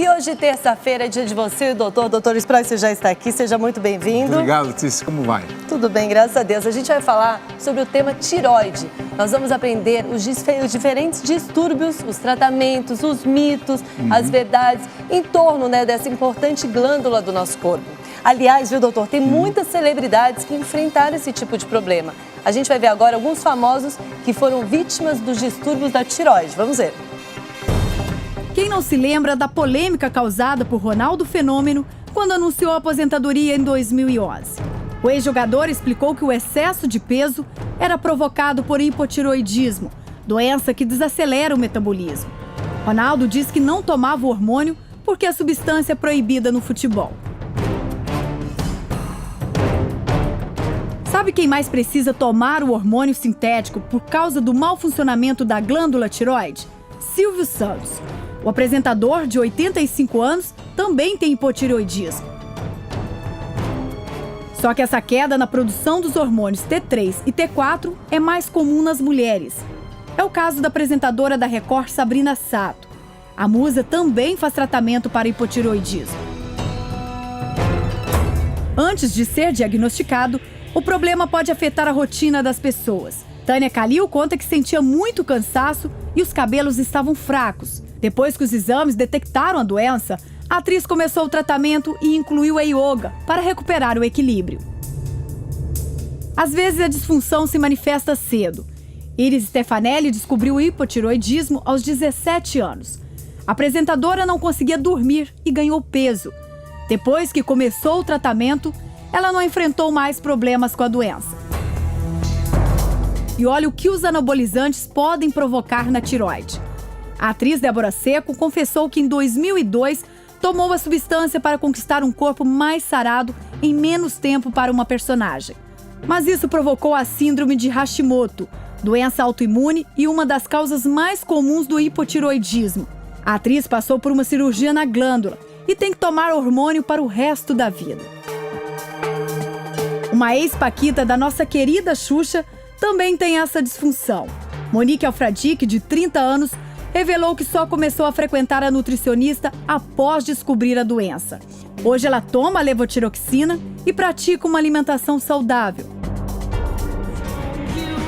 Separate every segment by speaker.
Speaker 1: E hoje, terça-feira, é dia de você, doutor Sproy, já está aqui, seja muito bem-vindo.
Speaker 2: Obrigado, Letícia, como vai?
Speaker 1: Tudo bem, graças a Deus. A gente vai falar sobre o tema tireoide. Nós vamos aprender os diferentes distúrbios, os tratamentos, os mitos, as verdades em torno dessa importante glândula do nosso corpo. Aliás, viu, doutor, tem muitas celebridades que enfrentaram esse tipo de problema. A gente vai ver agora alguns famosos que foram vítimas dos distúrbios da tireoide. Vamos ver.
Speaker 3: Quem não se lembra da polêmica causada por Ronaldo Fenômeno quando anunciou a aposentadoria em 2011? O ex-jogador explicou que o excesso de peso era provocado por hipotireoidismo, doença que desacelera o metabolismo. Ronaldo diz que não tomava o hormônio porque a substância é proibida no futebol. Sabe quem mais precisa tomar o hormônio sintético por causa do mau funcionamento da glândula tireoide? Silvio Santos. O apresentador, de 85 anos, também tem hipotireoidismo. Só que essa queda na produção dos hormônios T3 e T4 é mais comum nas mulheres. É o caso da apresentadora da Record, Sabrina Sato. A musa também faz tratamento para hipotireoidismo. Antes de ser diagnosticado, o problema pode afetar a rotina das pessoas. Tânia Kalil conta que sentia muito cansaço e os cabelos estavam fracos. Depois que os exames detectaram a doença, a atriz começou o tratamento e incluiu a yoga para recuperar o equilíbrio. Às vezes a disfunção se manifesta cedo. Iris Stefanelli descobriu o hipotireoidismo aos 17 anos. A apresentadora não conseguia dormir e ganhou peso. Depois que começou o tratamento, ela não enfrentou mais problemas com a doença. E olha o que os anabolizantes podem provocar na tireoide. A atriz Débora Seco confessou que em 2002 tomou a substância para conquistar um corpo mais sarado em menos tempo para uma personagem. Mas isso provocou a síndrome de Hashimoto, doença autoimune e uma das causas mais comuns do hipotireoidismo. A atriz passou por uma cirurgia na glândula e tem que tomar hormônio para o resto da vida. Uma ex-paquita da nossa querida Xuxa também tem essa disfunção. Monique Alfradique, de 30 anos, revelou que só começou a frequentar a nutricionista após descobrir a doença. Hoje ela toma a levotiroxina e pratica uma alimentação saudável.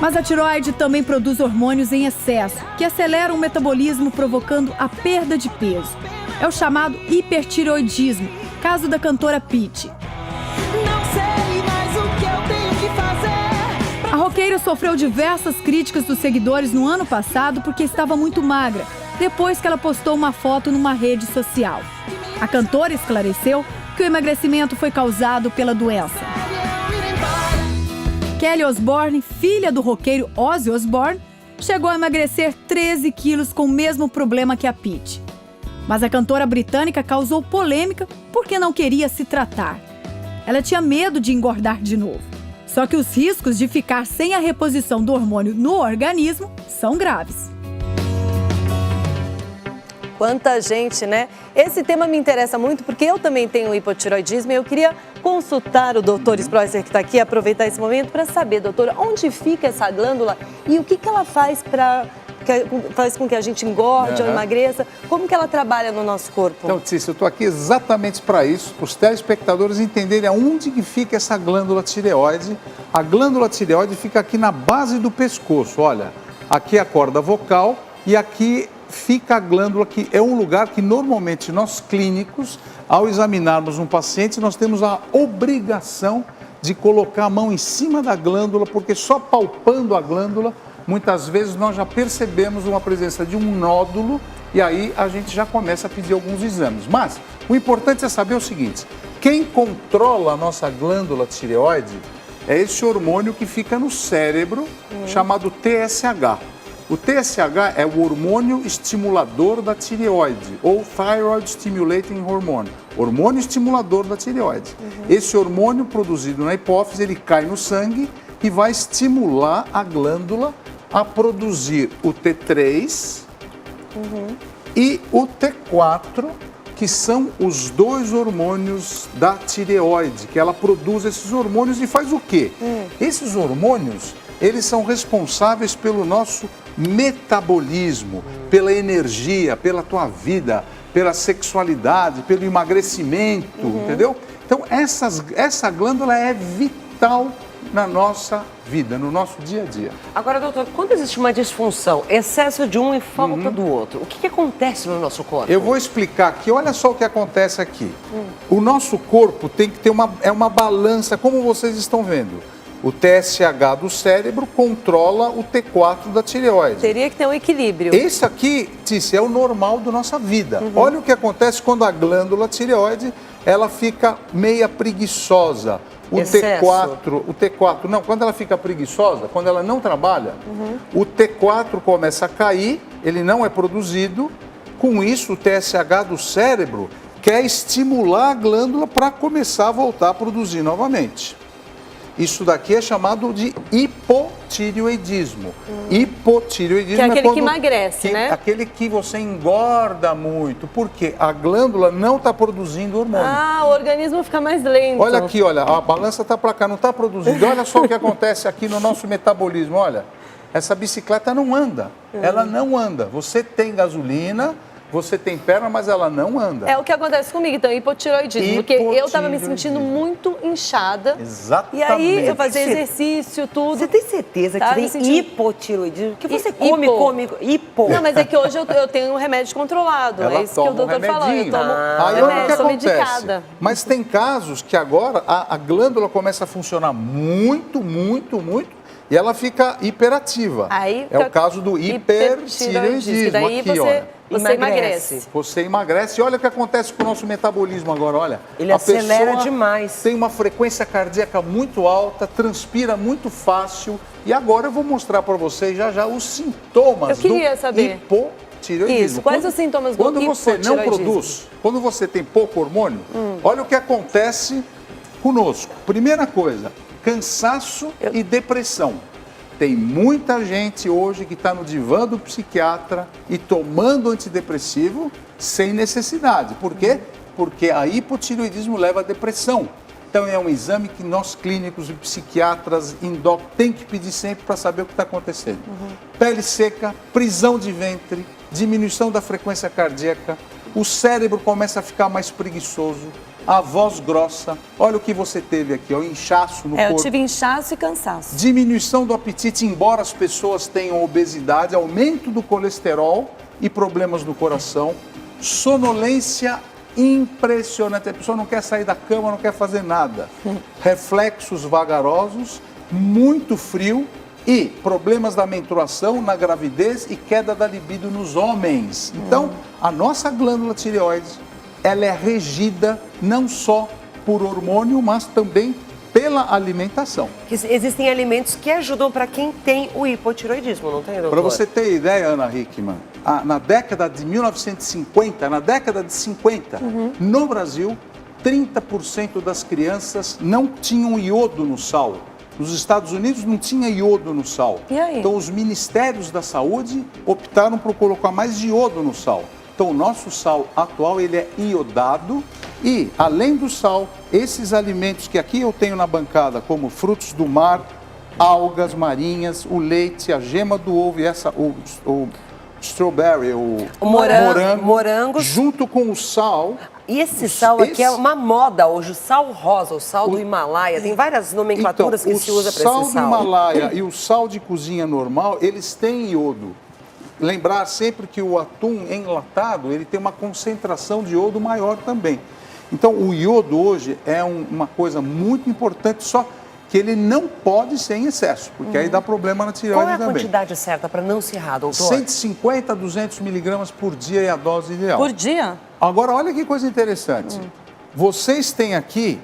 Speaker 3: Mas a tireoide também produz hormônios em excesso, que aceleram o metabolismo, provocando a perda de peso. É o chamado hipertireoidismo, caso da cantora Pitty. A roqueira sofreu diversas críticas dos seguidores no ano passado porque estava muito magra, depois que ela postou uma foto numa rede social. A cantora esclareceu que o emagrecimento foi causado pela doença. Kelly Osbourne, filha do roqueiro Ozzy Osbourne, chegou a emagrecer 13 quilos com o mesmo problema que a Pitty. Mas a cantora britânica causou polêmica porque não queria se tratar. Ela tinha medo de engordar de novo. Só que os riscos de ficar sem a reposição do hormônio no organismo são graves.
Speaker 1: Quanta gente, né? Esse tema me interessa muito porque eu também tenho hipotireoidismo e eu queria consultar o doutor Sproy, que está aqui, aproveitar esse momento para saber, doutora, onde fica essa glândula e o que ela faz com que a gente engorde ou emagreça, como que ela trabalha no nosso corpo?
Speaker 2: Então, Tícia, eu estou aqui exatamente para isso, para os telespectadores entenderem aonde que fica essa glândula tireoide. A glândula tireoide fica aqui na base do pescoço, olha, aqui é a corda vocal e aqui fica a glândula, que é um lugar que normalmente nós clínicos, ao examinarmos um paciente, nós temos a obrigação de colocar a mão em cima da glândula, porque só palpando a glândula, muitas vezes nós já percebemos uma presença de um nódulo e aí a gente já começa a pedir alguns exames. Mas o importante é saber o seguinte, quem controla a nossa glândula tireoide é esse hormônio que fica no cérebro, chamado TSH. O TSH é o hormônio estimulador da tireoide, ou Thyroid Stimulating Hormone, hormônio estimulador da tireoide. Esse hormônio produzido na hipófise, ele cai no sangue e vai estimular a glândula a produzir o T3 e o T4, que são os dois hormônios da tireoide, que ela produz esses hormônios e faz o quê? Esses hormônios, eles são responsáveis pelo nosso metabolismo, pela energia, pela tua vida, pela sexualidade, pelo emagrecimento, entendeu? Então, essa glândula é vital na nossa vida, no nosso dia a dia.
Speaker 4: Agora, doutor, quando existe uma disfunção, excesso de um e falta do outro, o que acontece no nosso corpo?
Speaker 2: Eu vou explicar aqui, olha só o que acontece aqui. O nosso corpo tem que ter uma balança, como vocês estão vendo. O TSH do cérebro controla o T4 da tireoide.
Speaker 1: Teria que ter um equilíbrio.
Speaker 2: Esse aqui, Tícia, é o normal da nossa vida. Olha o que acontece quando a glândula tireoide, ela fica meia preguiçosa. O T4, não, quando ela fica preguiçosa, quando ela não trabalha, o T4 começa a cair, ele não é produzido. Com isso, o TSH do cérebro quer estimular a glândula para começar a voltar a produzir novamente. Isso daqui é chamado de hipotireoidismo. Hipotireoidismo
Speaker 1: Que é aquele
Speaker 2: quando,
Speaker 1: que emagrece, né?
Speaker 2: Aquele que você engorda muito, porque a glândula não está produzindo hormônio.
Speaker 1: Ah, o organismo fica mais lento.
Speaker 2: Olha aqui, olha, a balança está para cá, não está produzindo. Olha só o que acontece aqui no nosso metabolismo, olha. Essa bicicleta não anda, ela não anda. Você tem gasolina, você tem perna, mas ela não anda.
Speaker 1: É o que acontece comigo, então, hipotireoidismo. Porque eu estava me sentindo muito inchada.
Speaker 2: Exatamente.
Speaker 1: E aí eu fazia exercício, tudo.
Speaker 4: Você tem certeza que
Speaker 1: Tá,
Speaker 4: tem
Speaker 1: me sentindo-
Speaker 4: hipotireoidismo? Que você
Speaker 1: Hipo.
Speaker 4: come, hipo.
Speaker 1: Não, mas é que hoje eu tenho um remédio controlado.
Speaker 2: Ela
Speaker 1: é isso que o
Speaker 2: toma um
Speaker 1: doutor falou. Eu
Speaker 2: remedinho.
Speaker 1: tomo
Speaker 2: Aí olha o que
Speaker 1: remédio, sou
Speaker 2: acontece.
Speaker 1: medicada.
Speaker 2: Mas tem casos que agora a glândula começa a funcionar muito, e ela fica hiperativa.
Speaker 1: Aí
Speaker 2: É
Speaker 1: fica
Speaker 2: o caso do hipertireoidismo.
Speaker 1: Daí
Speaker 2: Aqui,
Speaker 1: você
Speaker 2: olha.
Speaker 1: emagrece.
Speaker 2: Você emagrece e olha o que acontece com o nosso metabolismo agora, olha.
Speaker 4: Ele
Speaker 2: A
Speaker 4: acelera
Speaker 2: pessoa
Speaker 4: demais.
Speaker 2: tem uma frequência cardíaca muito alta, transpira muito fácil. E agora eu vou mostrar para vocês já os sintomas
Speaker 1: Eu queria saber.
Speaker 2: hipotireoidismo.
Speaker 1: Isso, quais os sintomas do
Speaker 2: Quando você não
Speaker 1: hipotireoidismo?
Speaker 2: produz, quando você tem pouco hormônio, olha o que acontece conosco. Primeira coisa, cansaço e depressão. Tem muita gente hoje que está no divã do psiquiatra e tomando antidepressivo sem necessidade. Por quê? Porque a hipotireoidismo leva à depressão. Então é um exame que nós clínicos e psiquiatras, endócrinos, tem que pedir sempre para saber o que está acontecendo. Pele seca, prisão de ventre, diminuição da frequência cardíaca, o cérebro começa a ficar mais preguiçoso, a voz grossa. Olha o que você teve aqui, ó, inchaço no corpo.
Speaker 1: Eu tive inchaço e cansaço.
Speaker 2: Diminuição do apetite, embora as pessoas tenham obesidade, aumento do colesterol e problemas no coração, sonolência impressionante. A pessoa não quer sair da cama, não quer fazer nada. Reflexos vagarosos, muito frio e problemas da menstruação na gravidez e queda da libido nos homens. Então, a nossa glândula tireoide, ela é regida não só por hormônio, mas também pela alimentação.
Speaker 4: Existem alimentos que ajudam para quem tem o hipotireoidismo, não tem, doutor?
Speaker 2: Para você ter ideia, Ana Hickman, na década de 1950, no Brasil, 30% das crianças não tinham iodo no sal. Nos Estados Unidos não tinha iodo no sal.
Speaker 1: E aí?
Speaker 2: Então os ministérios da saúde optaram por colocar mais iodo no sal. Então o nosso sal atual ele é iodado e, além do sal, esses alimentos que aqui eu tenho na bancada, como frutos do mar, algas marinhas, o leite, a gema do ovo e o strawberry, o
Speaker 4: morangos.
Speaker 2: junto com o sal.
Speaker 4: E esse sal aqui é uma moda hoje, o sal rosa, o sal do Himalaia, tem várias nomenclaturas que se usa para esse sal.
Speaker 2: O sal do Himalaia e o sal de cozinha normal, eles têm iodo. Lembrar sempre que o atum enlatado, ele tem uma concentração de iodo maior também. Então, o iodo hoje é uma coisa muito importante, só que ele não pode ser em excesso, porque aí dá problema na tireoide
Speaker 4: Qual é a
Speaker 2: também.
Speaker 4: quantidade certa para não se errar, doutor?
Speaker 2: 150 a 200 miligramas por dia é a dose ideal.
Speaker 1: Por dia?
Speaker 2: Agora, olha que coisa interessante. Vocês têm aqui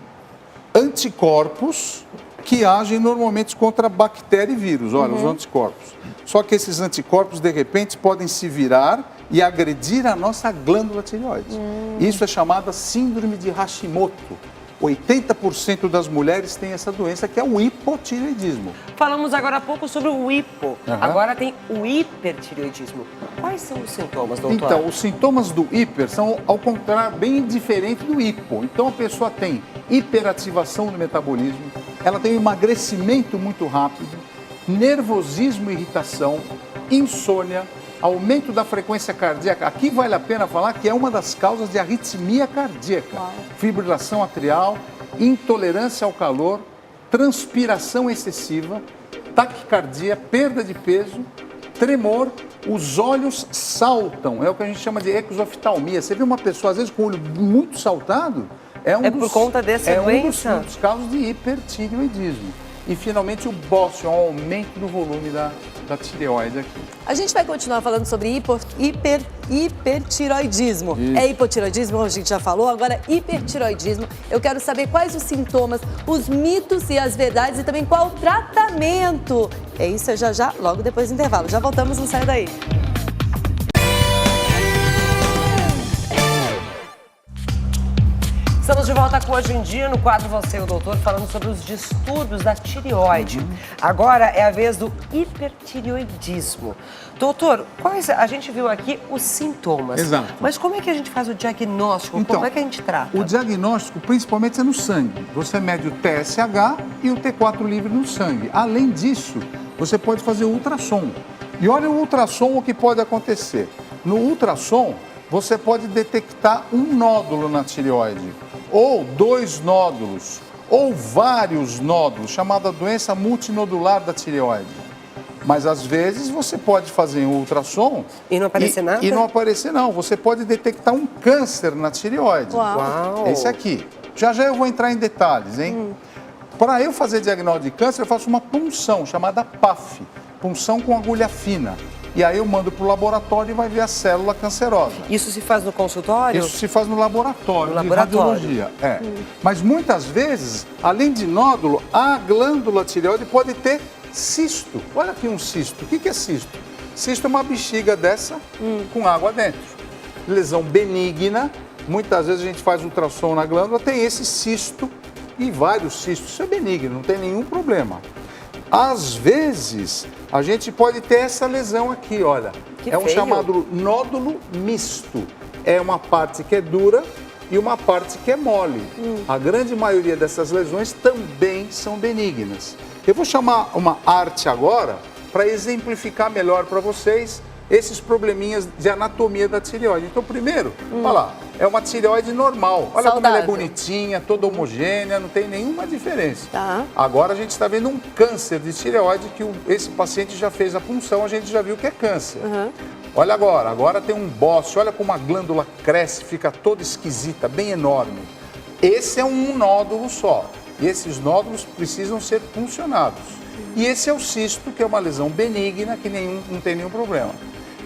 Speaker 2: anticorpos que agem normalmente contra bactéria e vírus. Olha, os anticorpos. Só que esses anticorpos, de repente, podem se virar e agredir a nossa glândula tireoide. Isso é chamada síndrome de Hashimoto. 80% das mulheres têm essa doença, que é o hipotireoidismo.
Speaker 4: Falamos agora há pouco sobre o hipo.
Speaker 2: Uhum.
Speaker 4: Agora tem o hipertireoidismo. Quais são os sintomas, doutor?
Speaker 2: Então, os sintomas do hiper são, ao contrário, bem diferentes do hipo. Então, a pessoa tem hiperativação do metabolismo, ela tem um emagrecimento muito rápido, nervosismo e irritação, insônia, Aumento da frequência cardíaca. Aqui vale a pena falar que é uma das causas de arritmia cardíaca. Fibrilação atrial, intolerância ao calor, transpiração excessiva, taquicardia, perda de peso, tremor, os olhos saltam. É o que a gente chama de exoftalmia. Você vê uma pessoa, às vezes, com o olho muito saltado,
Speaker 4: por conta dessa doença?
Speaker 2: Um dos casos de hipertireoidismo. E, finalmente, o bócio, é um aumento do volume da tireoide aqui.
Speaker 1: A gente vai continuar falando sobre hipertiroidismo.
Speaker 2: Isso.
Speaker 1: É hipotiroidismo, a gente já falou, agora hipertiroidismo. Eu quero saber quais os sintomas, os mitos e as verdades e também qual o tratamento. É isso, é já, logo depois do intervalo. Já voltamos, não sai daí.
Speaker 4: Estamos de volta com Hoje em Dia, no quadro Você e o Doutor, falando sobre os distúrbios da tireoide. Agora é a vez do hipertireoidismo. Doutor, a gente viu aqui os sintomas.
Speaker 2: Exato.
Speaker 4: Mas como é que a gente faz o diagnóstico?
Speaker 2: Então,
Speaker 4: como é que a gente trata?
Speaker 2: O diagnóstico, principalmente, é no sangue. Você mede o TSH e o T4 livre no sangue. Além disso, você pode fazer o ultrassom. E olha o ultrassom, o que pode acontecer. No ultrassom, você pode detectar um nódulo na tireoide, ou 2 nódulos, ou vários nódulos, chamada doença multinodular da tireoide. Mas às vezes você pode fazer um ultrassom
Speaker 4: e não aparecer nada?
Speaker 2: E não aparecer não. Você pode detectar um câncer na tireoide.
Speaker 4: Uau.
Speaker 2: Esse aqui. Já eu vou entrar em detalhes, hein? Para eu fazer diagnóstico de câncer, eu faço uma punção chamada PAF, punção com agulha fina. E aí eu mando para o laboratório e vai ver a célula cancerosa.
Speaker 4: Isso se faz no consultório?
Speaker 2: Isso se faz no laboratório, de radiologia. Mas muitas vezes, além de nódulo, a glândula tireoide pode ter cisto. Olha aqui um cisto. O que é cisto? Cisto é uma bexiga dessa com água dentro. Lesão benigna. Muitas vezes a gente faz ultrassom na glândula, tem esse cisto e vários cistos. Isso é benigno, não tem nenhum problema. Às vezes, a gente pode ter essa lesão aqui, olha.
Speaker 4: Que
Speaker 2: um
Speaker 4: feio.
Speaker 2: chamado nódulo misto. É uma parte que é dura e uma parte que é mole. A grande maioria dessas lesões também são benignas. Eu vou chamar uma arte agora para exemplificar melhor para vocês esses probleminhas de anatomia da tireoide. Então, primeiro, olha lá, é uma tireoide normal. Olha como ela é bonitinha, toda homogênea, não tem nenhuma diferença.
Speaker 1: Tá.
Speaker 2: Agora a gente está vendo um câncer de tireoide que esse paciente já fez a punção, a gente já viu que é câncer. Olha agora tem um bócio, olha como a glândula cresce, fica toda esquisita, bem enorme. Esse é um nódulo só, e esses nódulos precisam ser puncionados. E esse é o cisto, que é uma lesão benigna, que não tem nenhum problema.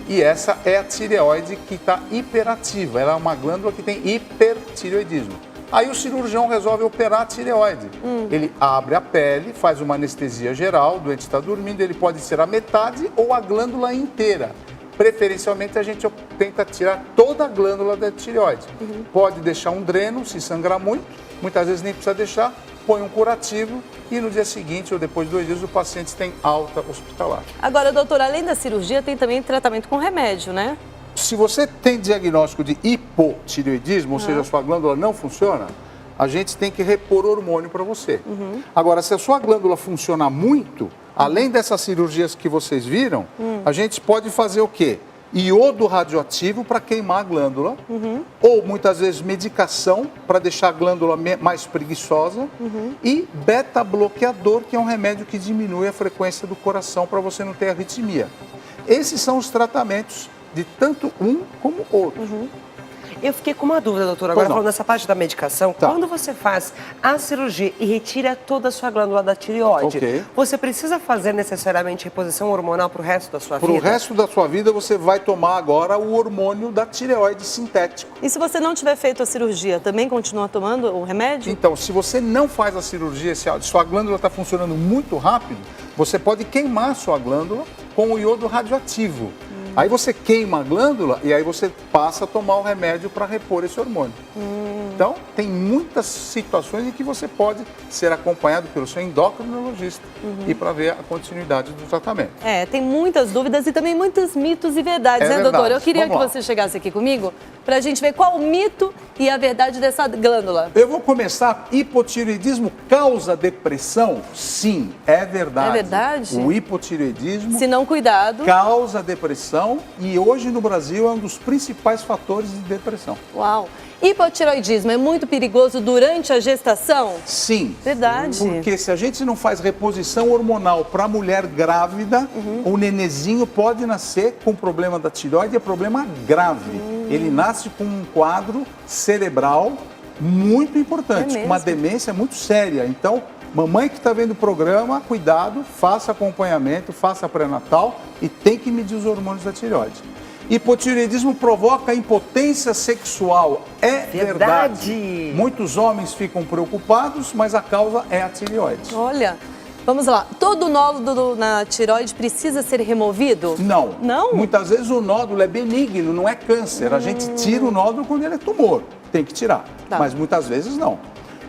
Speaker 2: E essa é a tireoide que está hiperativa, ela é uma glândula que tem hipertireoidismo. Aí o cirurgião resolve operar a tireoide. Ele abre a pele, faz uma anestesia geral, o doente está dormindo, ele pode ser a metade ou a glândula inteira. Preferencialmente a gente tenta tirar toda a glândula da tireoide. Pode deixar um dreno, se sangrar muito, muitas vezes nem precisa deixar, põe um curativo e no dia seguinte ou depois de 2 dias o paciente tem alta hospitalar.
Speaker 1: Agora, doutor, além da cirurgia, tem também tratamento com remédio, né?
Speaker 2: Se você tem diagnóstico de hipotireoidismo, ou seja, a sua glândula não funciona, a gente tem que repor hormônio para você. Agora, se a sua glândula funciona muito, além dessas cirurgias que vocês viram, a gente pode fazer o quê? Iodo radioativo para queimar a glândula, ou muitas vezes medicação para deixar a glândula mais preguiçosa, e beta-bloqueador, que é um remédio que diminui a frequência do coração para você não ter arritmia. Esses são os tratamentos de tanto um como outro.
Speaker 4: Eu fiquei com uma dúvida, doutora, agora falando dessa parte da medicação.
Speaker 2: Tá.
Speaker 4: Quando você faz a cirurgia e retira toda a sua glândula da tireoide, você precisa fazer necessariamente reposição hormonal para o resto da sua vida?
Speaker 2: Para o resto da sua vida, você vai tomar agora o hormônio da tireoide sintético.
Speaker 1: E se você não tiver feito a cirurgia, também continua tomando o remédio?
Speaker 2: Então, se você não faz a cirurgia, se a sua glândula está funcionando muito rápido, você pode queimar a sua glândula com o iodo radioativo. Aí você queima a glândula e aí você passa a tomar o remédio para repor esse hormônio. Então, tem muitas situações em que você pode ser acompanhado pelo seu endocrinologista e para ver a continuidade do tratamento.
Speaker 1: Tem muitas dúvidas e também muitos mitos e verdades, né, doutor? Eu queria que você chegasse aqui comigo pra gente ver qual o mito e a verdade dessa glândula.
Speaker 2: Eu vou começar. Hipotireoidismo causa depressão? Sim, é verdade.
Speaker 1: É verdade?
Speaker 2: O hipotireoidismo
Speaker 1: Se não cuidado.
Speaker 2: causa depressão e hoje no Brasil é um dos principais fatores de depressão.
Speaker 1: Uau. Hipotireoidismo é muito perigoso durante a gestação?
Speaker 2: Sim.
Speaker 1: Verdade.
Speaker 2: Porque se a gente não faz reposição hormonal para a mulher grávida, o nenezinho pode nascer com problema da tireoide, é problema grave. Ele nasce com um quadro cerebral muito importante,
Speaker 1: É
Speaker 2: uma
Speaker 1: mesmo?
Speaker 2: demência muito séria. Então, mamãe que está vendo o programa, cuidado, faça acompanhamento, faça pré-natal e tem que medir os hormônios da tireoide. Hipotireoidismo provoca impotência sexual. É verdade. Muitos homens ficam preocupados, mas a causa é a tireoide.
Speaker 1: Olha, vamos lá. Todo nódulo na tireoide precisa ser removido?
Speaker 2: Não.
Speaker 1: Não?
Speaker 2: Muitas vezes o nódulo é benigno, não é câncer. A gente tira o nódulo quando ele é tumor. Tem que tirar.
Speaker 1: Tá.
Speaker 2: Mas muitas vezes não.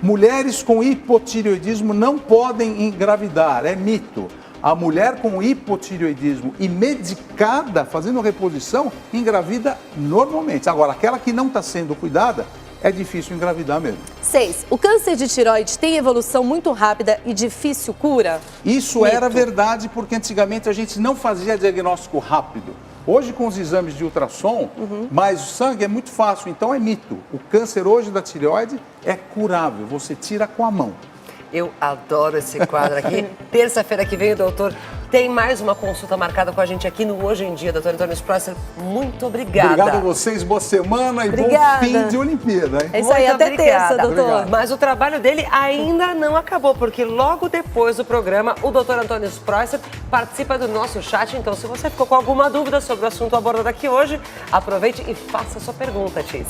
Speaker 2: Mulheres com hipotireoidismo não podem engravidar. É mito. A mulher com hipotireoidismo e medicada, fazendo reposição, engravida normalmente. Agora, aquela que não está sendo cuidada, é difícil engravidar mesmo.
Speaker 1: 6. O câncer de tireoide tem evolução muito rápida e difícil cura?
Speaker 2: Isso
Speaker 1: Mito.
Speaker 2: era verdade porque antigamente a gente não fazia diagnóstico rápido. Hoje, com os exames de ultrassom, mas o sangue é muito fácil, então é mito. O câncer hoje da tireoide é curável, você tira com a mão.
Speaker 4: Eu adoro esse quadro aqui. Terça-feira que vem, doutor, tem mais uma consulta marcada com a gente aqui no Hoje em Dia, doutor Antônio Sprosser. Muito obrigada.
Speaker 2: Obrigado a vocês, boa semana e
Speaker 1: Obrigada.
Speaker 2: bom fim de Olimpíada, hein?
Speaker 1: É isso aí,
Speaker 4: Muito
Speaker 1: até
Speaker 4: obrigada.
Speaker 1: terça, doutor.
Speaker 2: Obrigado.
Speaker 4: Mas o trabalho dele ainda não acabou, porque logo depois do programa, o doutor Antônio Sprosser participa do nosso chat. Então, se você ficou com alguma dúvida sobre o assunto abordado aqui hoje, aproveite e faça a sua pergunta, Tice.